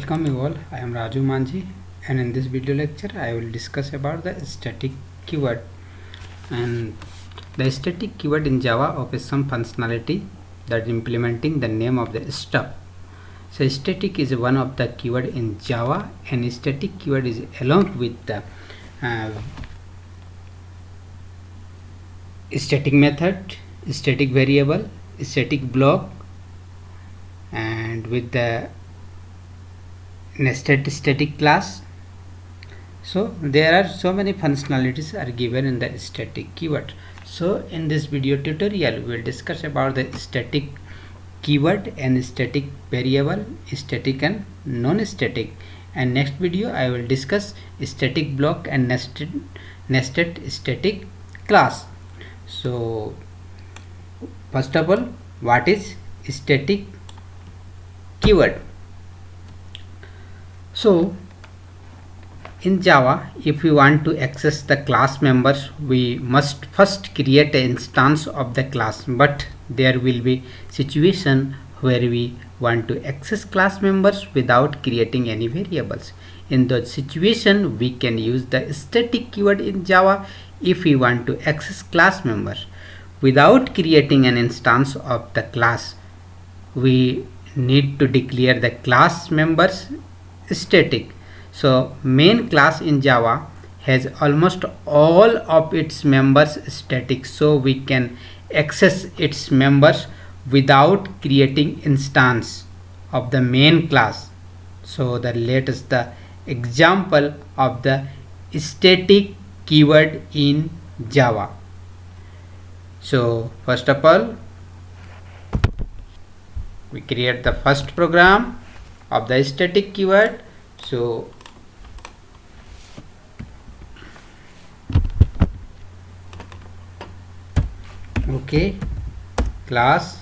Welcome you all. I am Raju Manji, and in this video lecture I will discuss about the static keyword. And the static keyword in Java offers some functionality that implementing the name of the stuff. So static is one of the keyword in Java, and static keyword is along with the static method, static variable, static block, and with the nested static class. So there are so many functionalities are given in the static keyword. So in this video tutorial we will discuss about the static keyword and static variable, static and non-static, and next video I will discuss static block and nested static class. So first of all, what is static keyword? So in Java, if we want to access the class members, we must first create an instance of the class, but there will be situation where we want to access class members without creating any variables. In that situation, we can use the static keyword in Java if we want to access class members without creating an instance of the class. We need to declare the class members static. So main class in Java has almost all of its members static, so we can access its members without creating instance of the main class. So the latest the example of the static keyword in Java. So first of all, we create the first program of the static keyword. So okay, class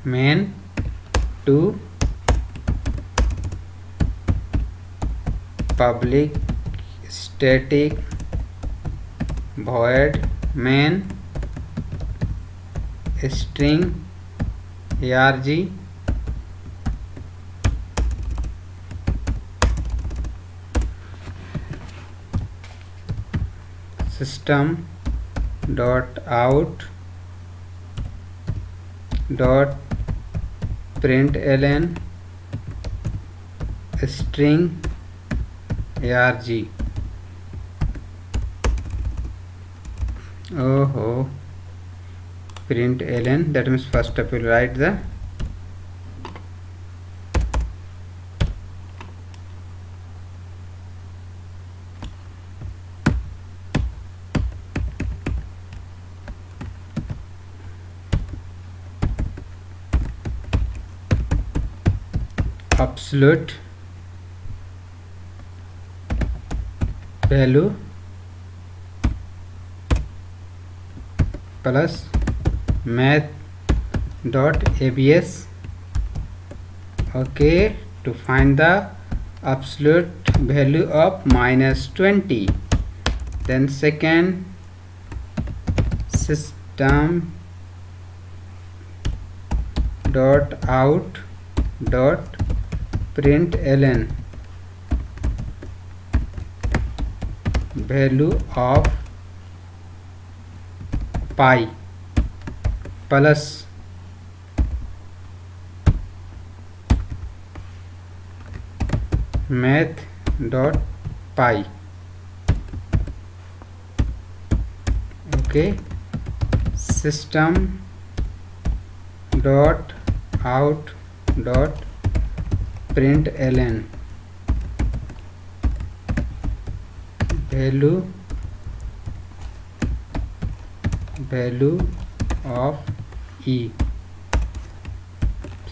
main to public static void main string arg system dot out dot println string arg. Println, that means first of all write the absolute value plus math dot abs. Okay, to find the absolute value of -20. Then second, system dot out dot println value of pi plus math dot pi. Okay, system dot out dot println value of e.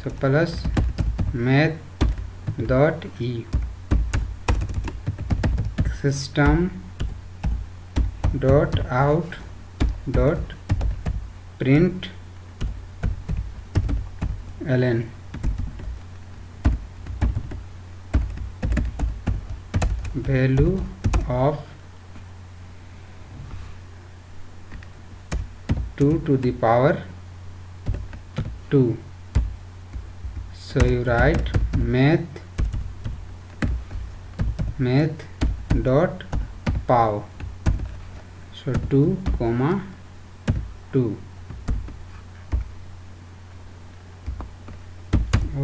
So plus math dot e. System dot out dot println value of 2 to the power 2. So you write math dot pow, so 2 comma 2.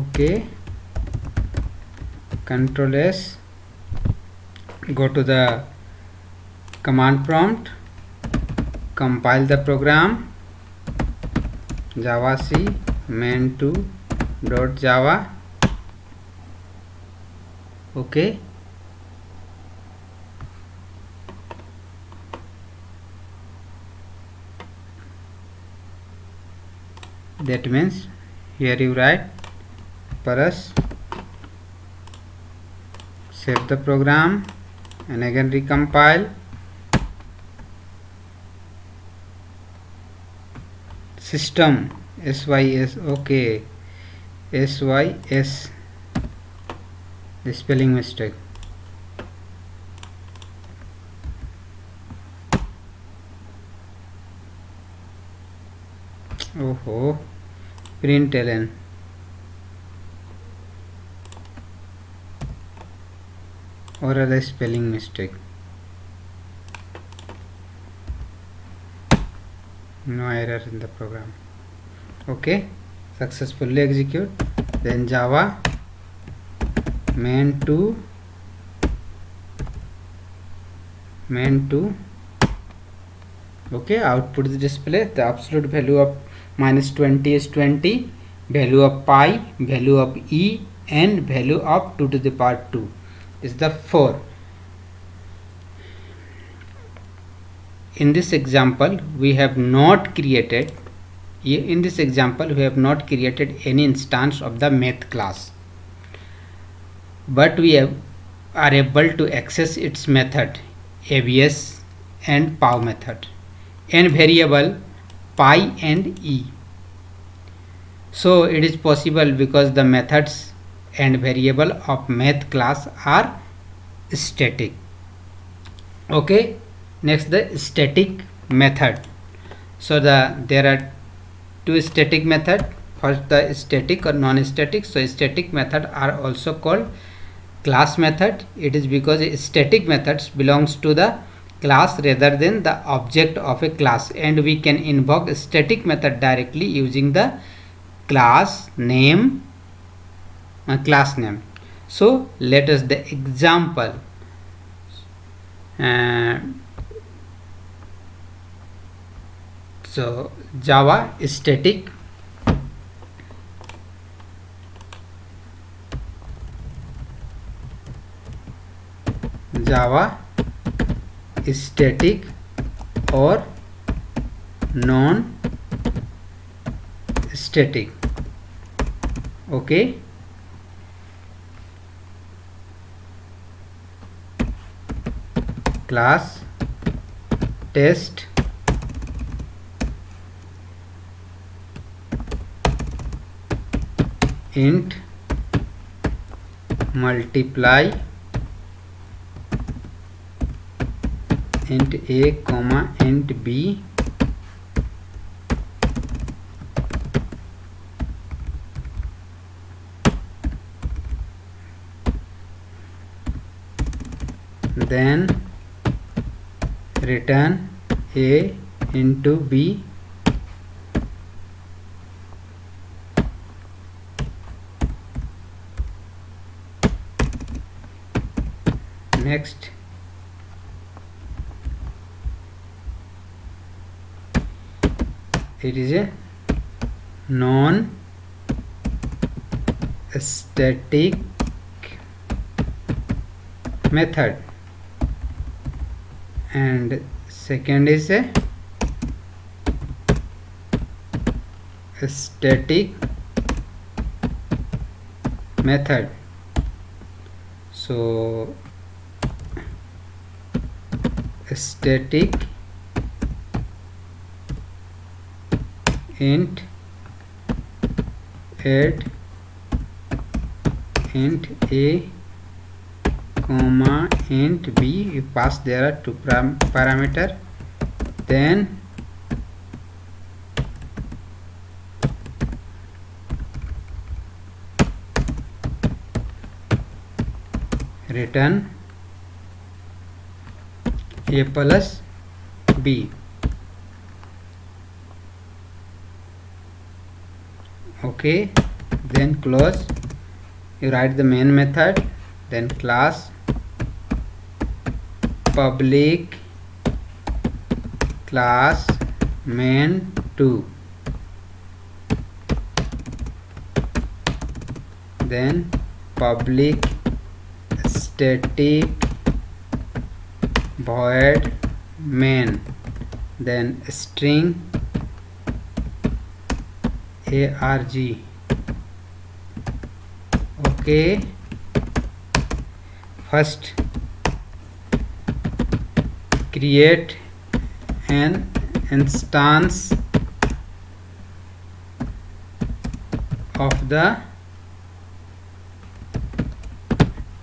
Okay, Control S, go to the command prompt, compile the program, javac main2 dot java. Okay, that means here you write paras, save the program and again recompile. System sys, okay, sys, the spelling mistake. Oh, println, or other spelling mistake. No error in the program. Okay, successfully execute. Then java main2 okay, output is display. The absolute value of -20 is 20, value of pi, value of e, and value of 2 to the power 2 is the 4. In this example we have not created any instance of the math class, but we are able to access its method abs and pow method and variable pi and e. So it is possible because the methods and variable of math class are static. Okay, next the static method. So there are two static method. First the static or non-static. So static method are also called class method. It is because static methods belongs to the class rather than the object of a class, and we can invoke a static method directly using the class name. So let us the example. So java static or non-static. Okay, class test int multiply int a comma int b then return a into b. Next it is a non-static method, and second is a static method. So static int add int a comma int b, you pass there are two parameter, then return a plus b. Okay, then close. You write the main method, then class public class main2, then public static void main, then string arg. Okay, first create an instance of the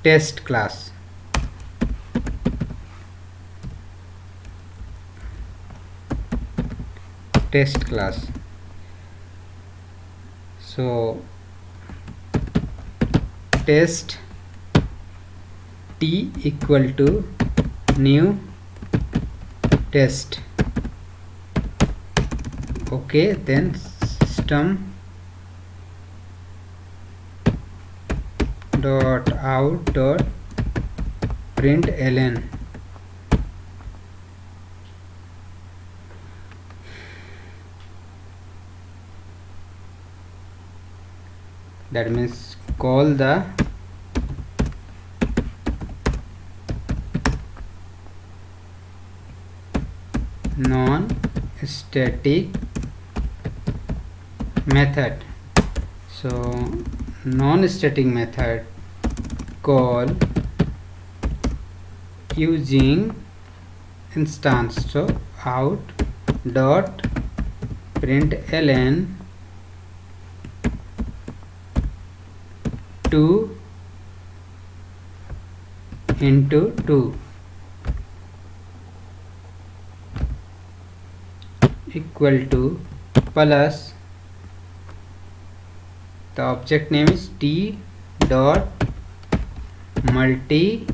test class. So test t equal to new test. Okay, then system dot out dot println. That means call the non-static method. So non-static method call using instance. So out dot println 2 into 2 equal to plus, the object name is t dot multiply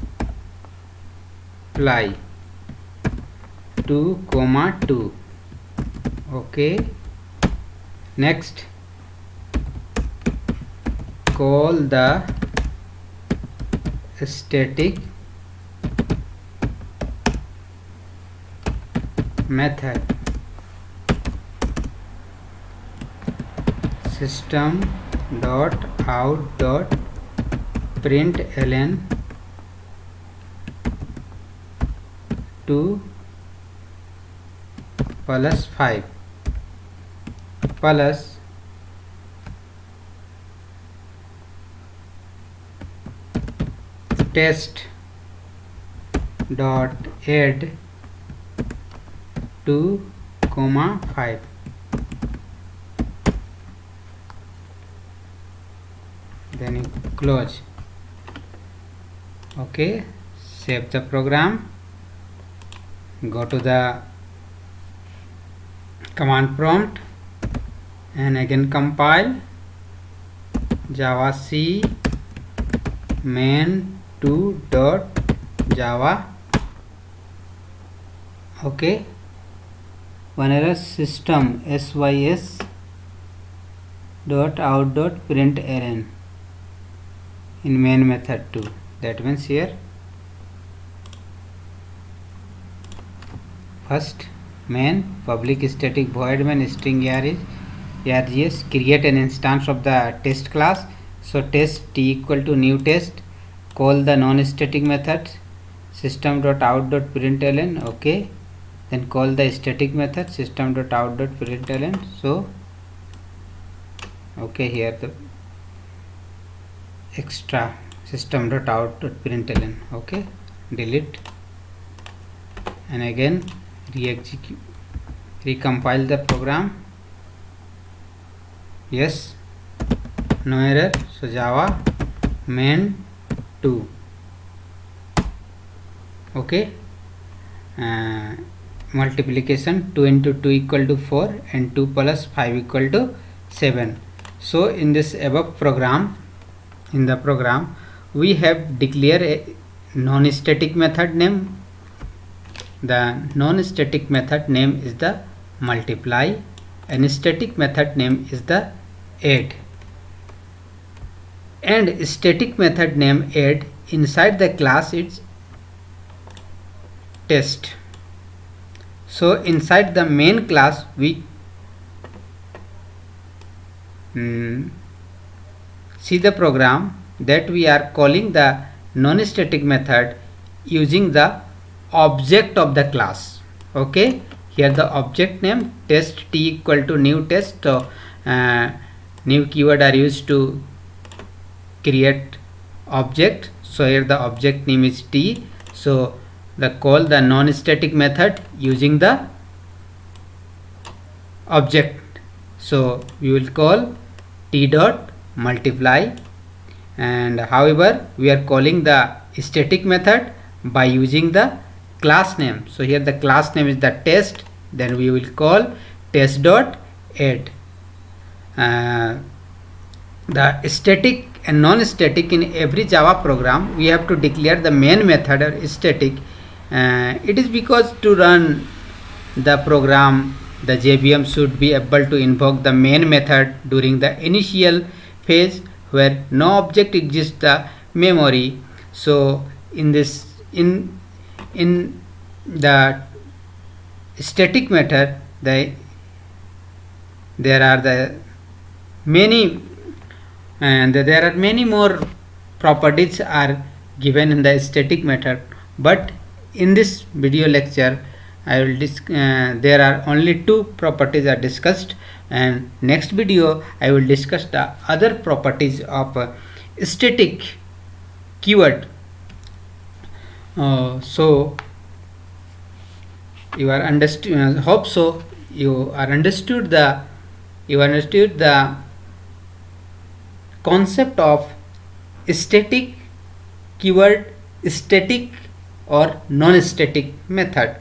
2 comma 2. Okay, next call the static method system dot out dot println 2 plus 5 plus test dot add 2 comma 5. Then you close. Okay, save the program, go to the command prompt and again compile java c main2 dot java. Okay, one error, system sys dot out dot println in main method 2. That means here first main public static void main string args create an instance of the test class. So test t equal to new test, call the non-static method system dot out dot println. Okay, then call the static method system dot out dot println. So okay, here the extra system dot out dot println. Okay, delete and again re-execute, recompile the program. Yes, no error. So java main2. Okay, multiplication 2 into 2 equal to 4 and 2 plus 5 equal to 7. So in this above program, in the program we have declared non-static method name. The non-static method name is the multiply and static method name is the add. And static method name add, inside the class it's test. So inside the main class we see the program that we are calling the non-static method using the object of the class. Okay, here the object name test t equal to new test. So new keyword are used to create object. So here the object name is t. So the call the non-static method using the object. So we will call t dot multiply, and however we are calling the static method by using the class name. So here the class name is the test, then we will call test dot add. The static and non-static in every Java program we have to declare the main method or static. It is because to run the program the JVM should be able to invoke the main method during the initial phase where no object exists the memory. So in this in the static method there are the many and there are many more properties are given in the static method, but in this video lecture I will there are only two properties are discussed, and next video I will discuss the other properties of static keyword. So you are understood, hope so you understood the concept of static keyword, static or non-static method.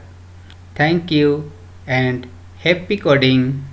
Thank you and happy coding.